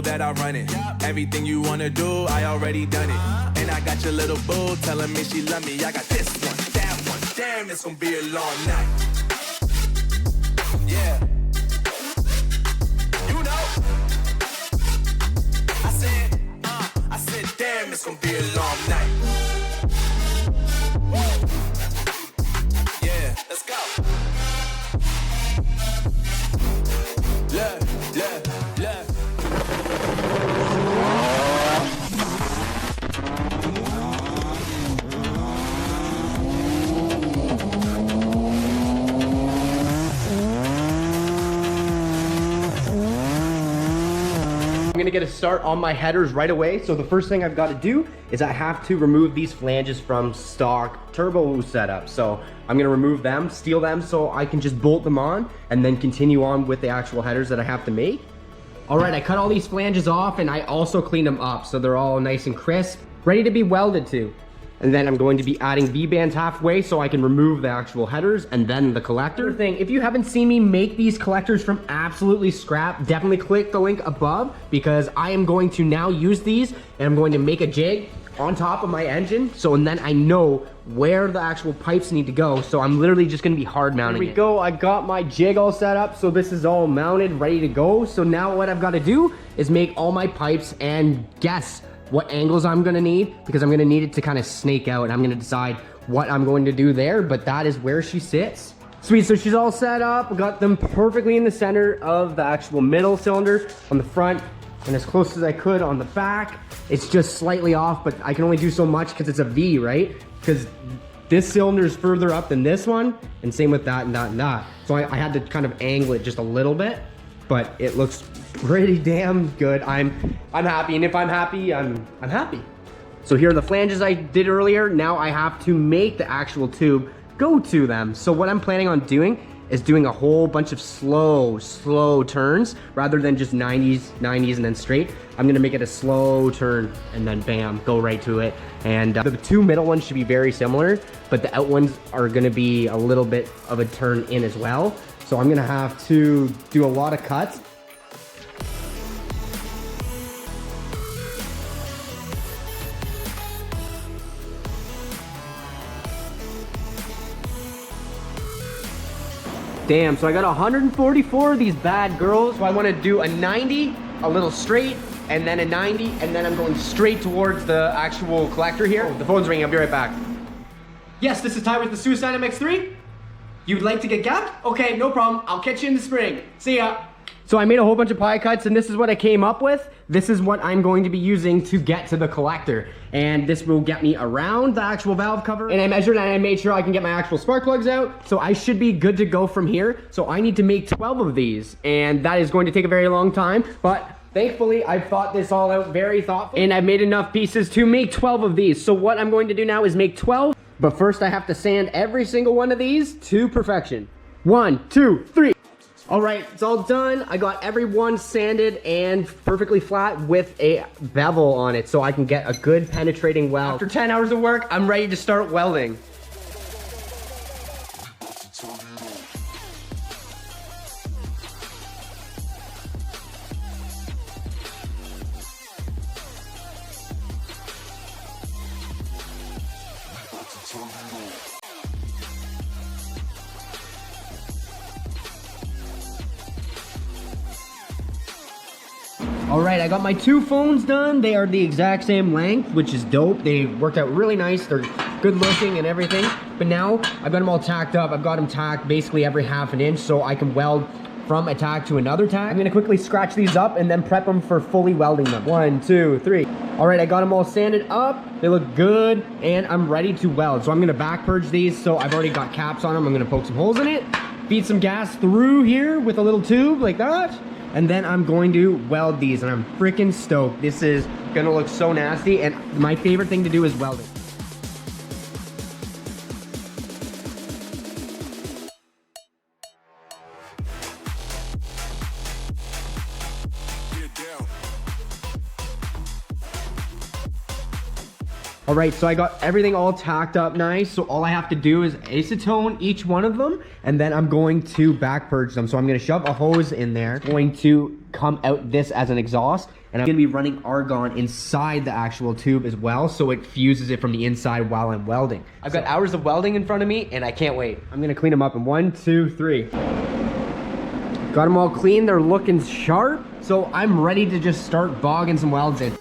that I run it. Everything you wanna do, I already done it. And I got your little boo telling me she love me. I got this one, that one. Damn, it's gonna be a long night. Yeah. You know. I said, damn, it's gonna be a long night. Yeah, let's go. Look. I'm gonna get a start on my headers right away. So the first thing I've got to do is I have to remove these flanges from stock turbo setup. So I'm gonna remove them, steal them, so I can just bolt them on and then continue on with the actual headers that I have to make. All right, I cut all these flanges off and I also cleaned them up so they're all nice and crisp, ready to be welded to. And then I'm going to be adding V-bands halfway so I can remove the actual headers and then the collector thing. If you haven't seen me make these collectors from absolutely scrap, definitely click the link above because I am going to now use these and I'm going to make a jig on top of my engine. So, and then I know where the actual pipes need to go. So I'm literally just gonna be hard mounting it. Here we go, I got my jig all set up. So this is all mounted, ready to go. So now what I've got to do is make all my pipes and guess what angles I'm gonna need, because I'm gonna need it to kind of snake out and I'm gonna decide what I'm going to do there, but that is where she sits. Sweet, so she's all set up. Got them perfectly in the center of the actual middle cylinder on the front and as close as I could on the back. It's just slightly off, but I can only do so much because it's a V, right? Because this cylinder is further up than this one, and same with that and that and that. So I had to kind of angle it just a little bit, but it looks pretty damn good. I'm happy, and if I'm happy, I'm happy. So here are the flanges I did earlier. Now I have to make the actual tube go to them. So what I'm planning on doing is doing a whole bunch of slow turns rather than just 90s and then straight. I'm gonna make it a slow turn and then bam, go right to it. And the two middle ones should be very similar, but the out ones are gonna be a little bit of a turn in as well. So I'm gonna have to do a lot of cuts. Damn, so I got 144 of these bad girls. So I want to do a 90, a little straight, and then a 90, and then I'm going straight towards the actual collector here. Oh, the phone's ringing, I'll be right back. Yes, this is Ty with the Suicide MX-3. You'd like to get gapped? Okay, no problem. I'll catch you in the spring. See ya. So I made a whole bunch of pie cuts and this is what I came up with. This is what I'm going to be using to get to the collector. And this will get me around the actual valve cover. And I measured and I made sure I can get my actual spark plugs out. So I should be good to go from here. So I need to make 12 of these. And that is going to take a very long time. But thankfully, I've thought this all out very thoughtfully. And I've made enough pieces to make 12 of these. So what I'm going to do now is make 12. But first I have to sand every single one of these to perfection. 1, 2, 3. All right, it's all done. I got every one sanded and perfectly flat with a bevel on it so I can get a good penetrating weld. After 10 hours of work, I'm ready to start welding. All right, I got my two phones done. They are the exact same length, which is dope. They worked out really nice. They're good looking and everything. But now I've got them all tacked up. I've got them tacked basically every half an inch so I can weld from a tack to another tack. I'm gonna quickly scratch these up and then prep them for fully welding them. 1, 2, 3. All right, I got them all sanded up. They look good and I'm ready to weld. So I'm gonna back purge these. So I've already got caps on them. I'm gonna poke some holes in it, feed some gas through here with a little tube like that. And then I'm going to weld these and I'm freaking stoked. This is gonna look so nasty and my favorite thing to do is welding. All right, so I got everything all tacked up nice. So all I have to do is acetone each one of them, and then I'm going to back purge them. So I'm gonna shove a hose in there, going to come out this as an exhaust, And I'm gonna be running argon inside the actual tube as well, so it fuses it from the inside while I'm welding. I've got hours of welding in front of me, and I can't wait. I'm gonna clean them up in 1, 2, 3. Got them all clean, they're looking sharp, so I'm ready to just start bogging some welds in.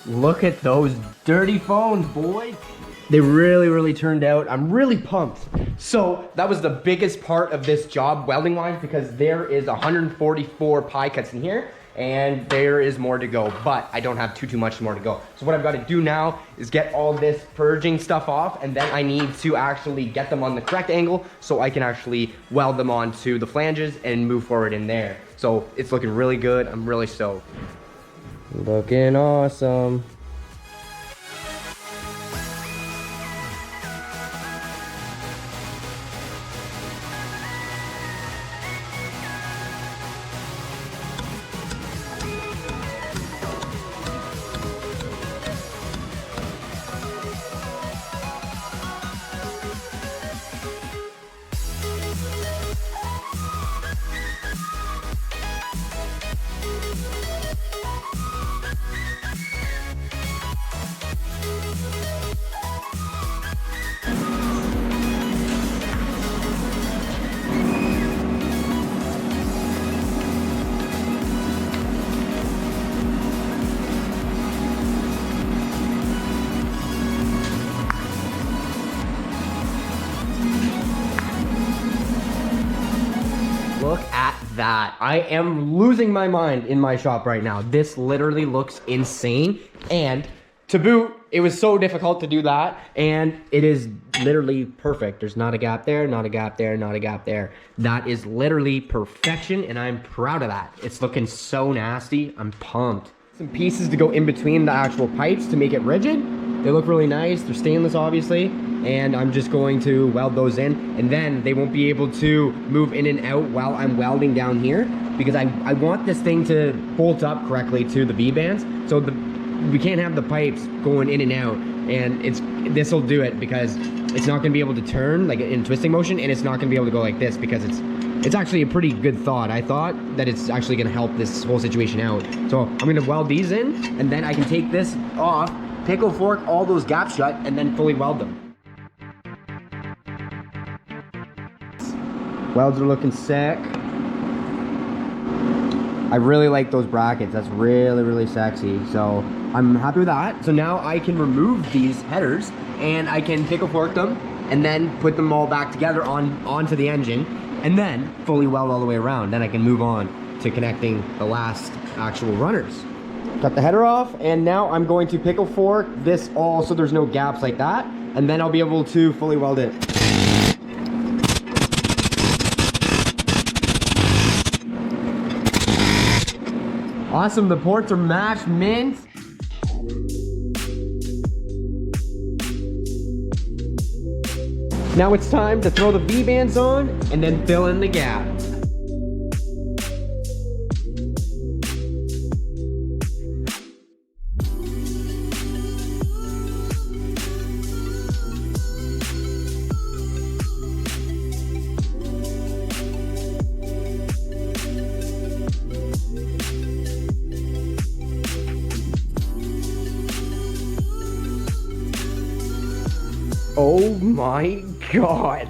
Look at those dirty phones, boys. They really turned out. I'm really pumped. So that was the biggest part of this job welding wise, because there is 144 pie cuts in here and there is more to go, but I don't have too much more to go. So what I've got to do now is get all this purging stuff off, and then I need to actually get them on the correct angle so I can actually weld them onto the flanges and move forward in there. So it's looking really good. I'm really stoked. Looking awesome. Look at that. I am losing my mind in my shop right now. This literally looks insane. And to boot, it was so difficult to do that. And it is literally perfect. There's not a gap there, not a gap there, not a gap there. That is literally perfection, and I'm proud of that. It's looking so nasty. I'm pumped. Some pieces to go in between the actual pipes to make it rigid. They look really nice. They're stainless, obviously. And I'm just going to weld those in, and then they won't be able to move in and out while I'm welding down here, because I want this thing to bolt up correctly to the V-bands. So we can't have the pipes going in and out, and this will do it, because it's not going to be able to turn like in twisting motion, and it's not going to be able to go like this, because it's actually a pretty good thought. I thought that it's actually going to help this whole situation out. So I'm going to weld these in, and then I can take this off, pickle fork all those gaps shut, and then fully weld them. Welds are looking sick. I really like those brackets. That's really sexy. So I'm happy with that. So now I can remove these headers and I can pickle fork them and then put them all back together onto the engine, and then fully weld all the way around. Then I can move on to connecting the last actual runners. Cut the header off, and now I'm going to pickle fork this all so there's no gaps like that, and then I'll be able to fully weld it. Awesome, the ports are mashed mint. Now it's time to throw the V-bands on and then fill in the gap. Oh my God.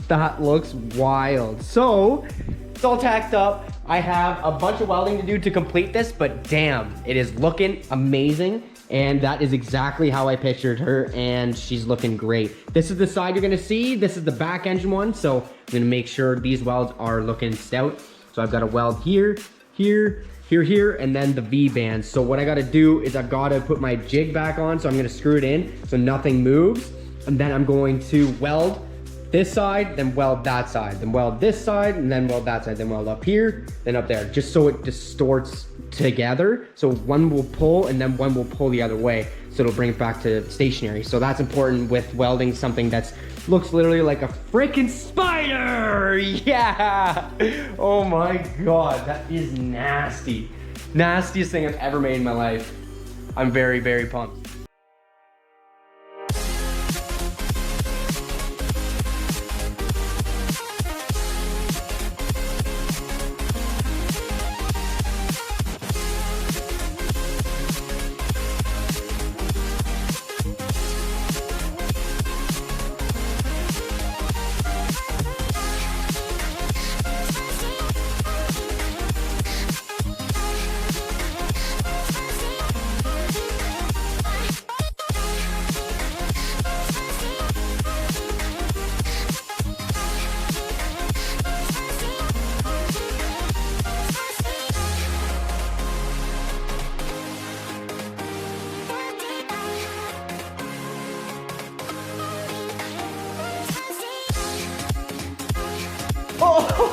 That looks wild. So, it's all tacked up. I have a bunch of welding to do to complete this, but damn, it is looking amazing. And that is exactly how I pictured her, and she's looking great. This is the side you're gonna see. This is the back engine one, so I'm gonna make sure these welds are looking stout. So I've got a weld here, here, here, and then the V-band. So what I gotta do is I've gotta put my jig back on, so I'm gonna screw it in so nothing moves. And then I'm going to weld this side, then weld that side, then weld this side, and then weld that side, then weld up here, then up there, just so it distorts together. So one will pull and then one will pull the other way. So it'll bring it back to stationary. So that's important with welding something that's looks literally like a freaking spider. Yeah. Oh my God, that is nasty. Nastiest thing I've ever made in my life. I'm very, very pumped.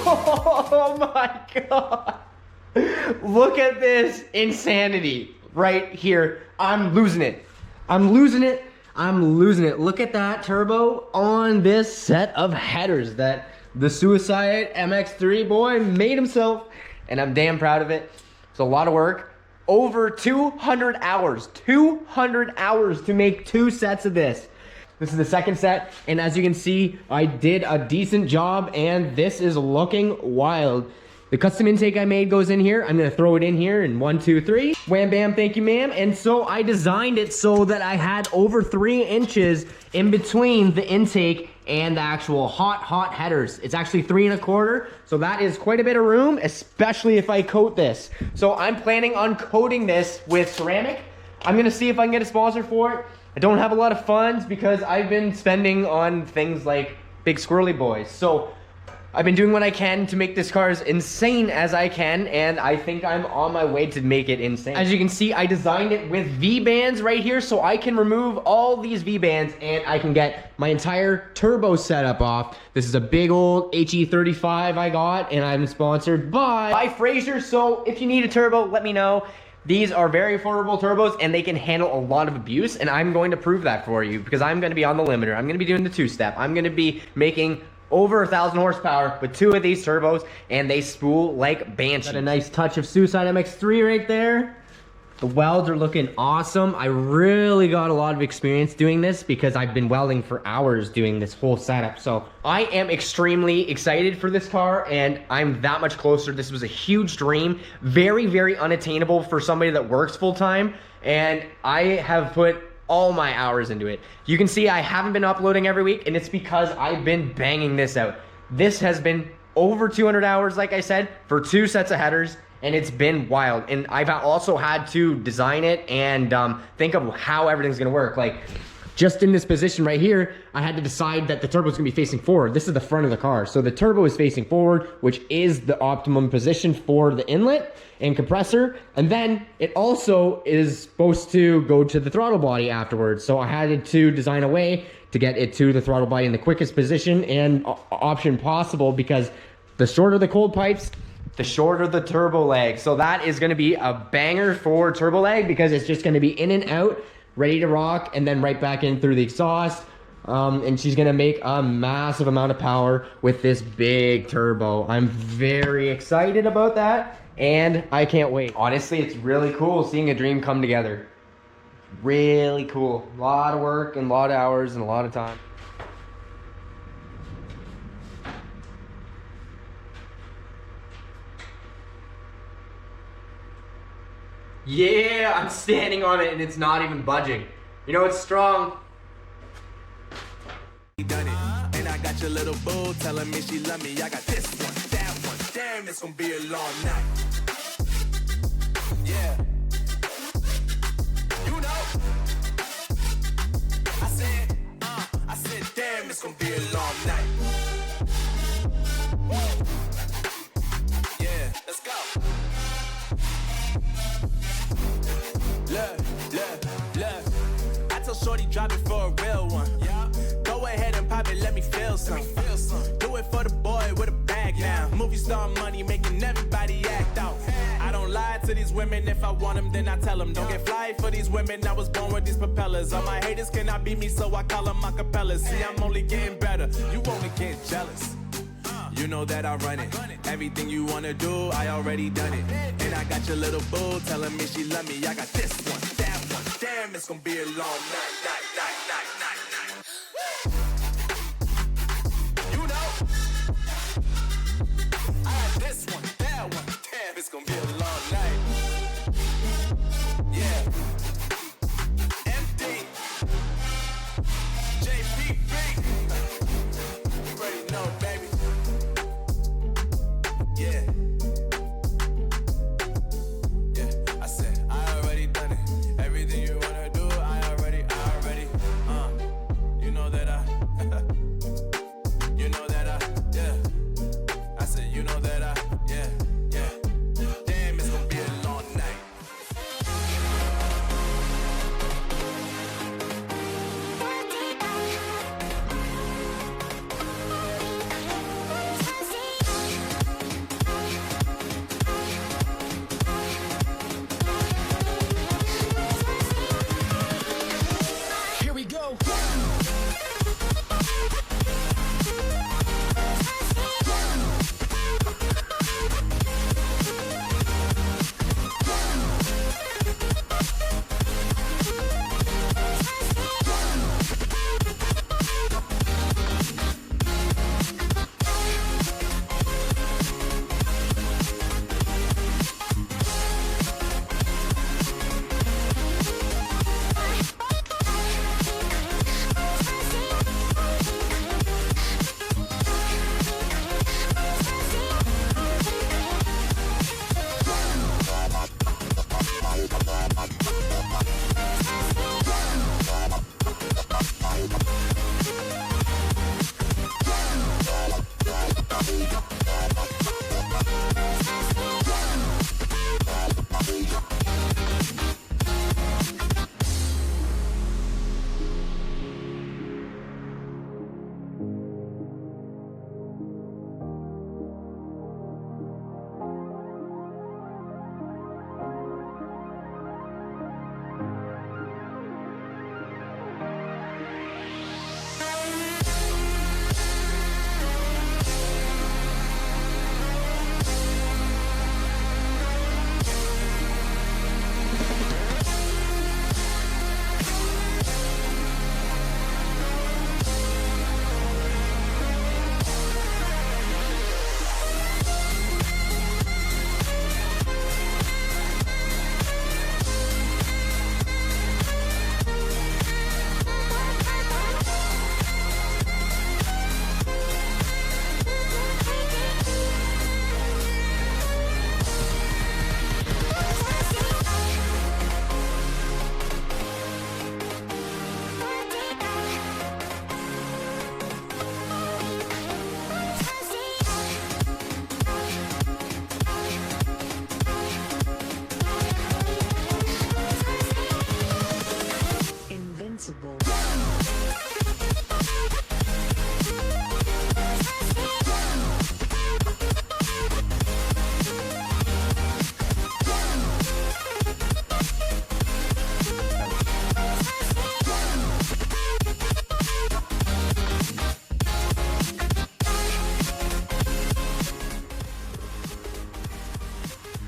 Oh my God. Look at this insanity right here. I'm losing it. I'm losing it. I'm losing it. Look at that turbo on this set of headers that the Suicide MX3 boy made himself, and I'm damn proud of it. It's a lot of work. Over 200 hours. 200 hours to make 2 sets of this. This is the second set, and as you can see, I did a decent job, and this is looking wild. The custom intake I made goes in here. I'm gonna throw it in here in 1, 2, 3. Wham, bam, thank you, ma'am. And so I designed it so that I had over 3 inches in between the intake and the actual hot headers. It's actually 3 1/4, so that is quite a bit of room, especially if I coat this. So I'm planning on coating this with ceramic. I'm gonna see if I can get a sponsor for it. I don't have a lot of funds because I've been spending on things like big squirrely boys. So I've been doing what I can to make this car as insane as I can, and I think I'm on my way to make it insane. As you can see, I designed it with V-bands right here, so I can remove all these V-bands and I can get my entire turbo setup off. This is a big old HE35 I got, and I'm sponsored by Fraser, so if you need a turbo, let me know. These are very affordable turbos, and they can handle a lot of abuse, and I'm going to prove that for you because I'm going to be on the limiter. I'm going to be doing the 2-step. I'm going to be making over 1,000 horsepower with 2 of these turbos, and they spool like banshees. Got a nice touch of Suicide MX3 right there. The welds are looking awesome. I really got a lot of experience doing this because I've been welding for hours doing this whole setup. So I am extremely excited for this car, and I'm that much closer. This was a huge dream, very, very unattainable for somebody that works full time. And I have put all my hours into it. You can see I haven't been uploading every week, and it's because I've been banging this out. This has been over 200 hours, like I said, for 2 sets of headers. And it's been wild. And I've also had to design it and think of how everything's gonna work. Like, just in this position right here, I had to decide that the turbo is gonna be facing forward. This is the front of the car. So the turbo is facing forward, which is the optimum position for the inlet and compressor. And then it also is supposed to go to the throttle body afterwards. So I had to design a way to get it to the throttle body in the quickest position and option possible, because the shorter the cold pipes, the shorter the turbo lag. So that is gonna be a banger for turbo lag because it's just gonna be in and out, ready to rock, and then right back in through the exhaust. And she's gonna make a massive amount of power with this big turbo. I'm very excited about that, and I can't wait. Honestly, it's really cool seeing a dream come together. Really cool. A lot of work and a lot of hours and a lot of time. Yeah, I'm standing on it and it's not even budging. You know, it's strong. your little boo telling me she love me. I got this one, that one. Damn, it's gonna be a long night. Yeah. You know. I said, damn, it's gonna be a long night. Yeah, let's go. Look. I told Shorty drop it for a real one. Yeah. Go ahead and pop it, let me feel some. Do it for the boy with a bag now. Movie star money making everybody act out. I don't lie to these women. If I want them, then I tell them. Don't get fly for these women. I was born with these propellers. All my haters cannot beat me, so I call them acapellas. See, I'm only getting better. You only get jealous. You know that I run it. Everything you wanna do, I already done it. And I got your little boo telling me she love me. I got this one, that one. Damn, it's gonna be a long night. You know, I got this one, that one. Damn, it's gonna be a long night. Yeah. MD. JPB. You already know, baby. Yeah. Yeah, I said, I already done it. Everything you wanna do, I already, you know that you know that yeah. I said, you know that yeah. Damn, it's gonna be a long night. Here we go.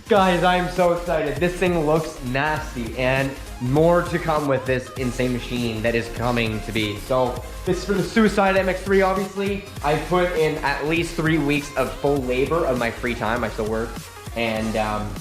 Guys, I am so excited. This thing looks nasty, and more to come with this insane machine that is coming to be. So this is for the Suicide MX3, obviously. I put in at least 3 weeks of full labor of my free time. I still work, and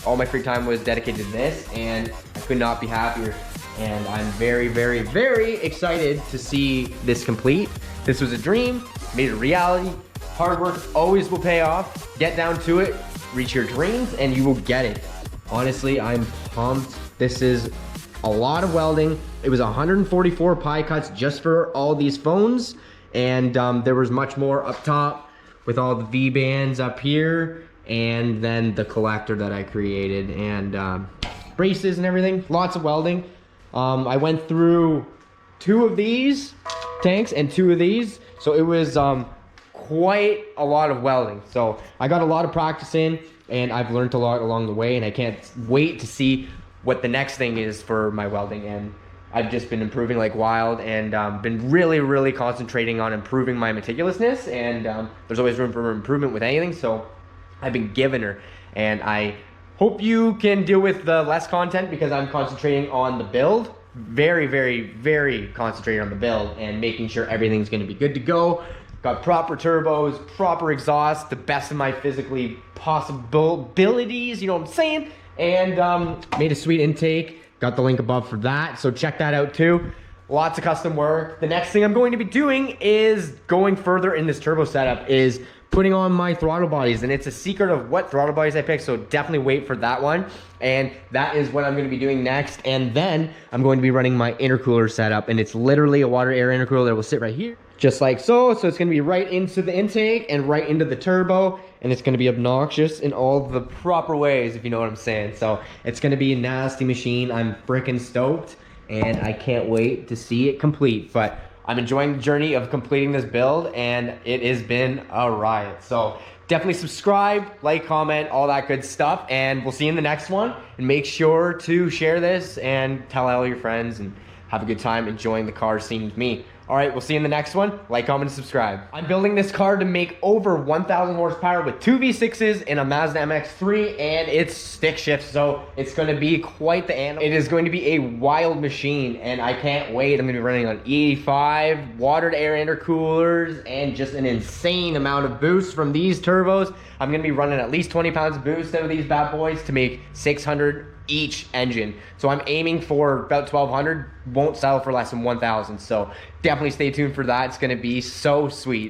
all my free time was dedicated to this, and I could not be happier. and I'm very, very, very excited to see this complete. This was a dream, made it a reality. Hard work always will pay off. Get down to it, reach your dreams, and you will get it. Honestly, I'm pumped. This is a lot of welding. It was 144 pie cuts just for all these phones, and there was much more up top with all the V-bands up here, and then the collector that I created, and braces and everything. Lots of welding. I went through 2 of these tanks and 2 of these, so it was quite a lot of welding. So I got a lot of practice in, and I've learned a lot along the way, and I can't wait to see what the next thing is for my welding. And I've just been improving like wild, and been really concentrating on improving my meticulousness, and there's always room for improvement with anything, so I've been giving her. And I hope you can deal with the less content because I'm concentrating on the build. Very concentrated on the build and making sure everything's gonna be good to go. Got proper turbos, proper exhaust, the best of my physically possible abilities, you know what I'm saying? And made a sweet intake. Got the link above for that, so check that out too. Lots of custom work. The next thing I'm going to be doing is going further in this turbo setup is putting on my throttle bodies, and it's a secret of what throttle bodies I pick, so definitely wait for that one. And that is what I'm going to be doing next. And then I'm going to be running my intercooler setup, and it's literally a water air intercooler that will sit right here, just like so. So it's going to be right into the intake and right into the turbo, and it's going to be obnoxious in all the proper ways, if you know what I'm saying. So it's going to be a nasty machine. I'm freaking stoked, and I can't wait to see it complete. But I'm enjoying the journey of completing this build, and it has been a riot. So definitely subscribe, like, comment, all that good stuff, and we'll see you in the next one. And make sure to share this and tell all your friends, and have a good time enjoying the car scene with me. All right, we'll see you in the next one. Like, comment, and subscribe. I'm building this car to make over 1,000 horsepower with 2 V6s in a Mazda MX-3, and it's stick shift, so it's going to be quite the animal. It is going to be a wild machine, and I can't wait. I'm going to be running on E85, water-to-air intercoolers, and just an insane amount of boost from these turbos. I'm going to be running at least 20 pounds of boost out of these bad boys to make 600 each engine. So I'm aiming for about 1,200, won't settle for less than 1,000. So definitely stay tuned for that. It's going to be so sweet.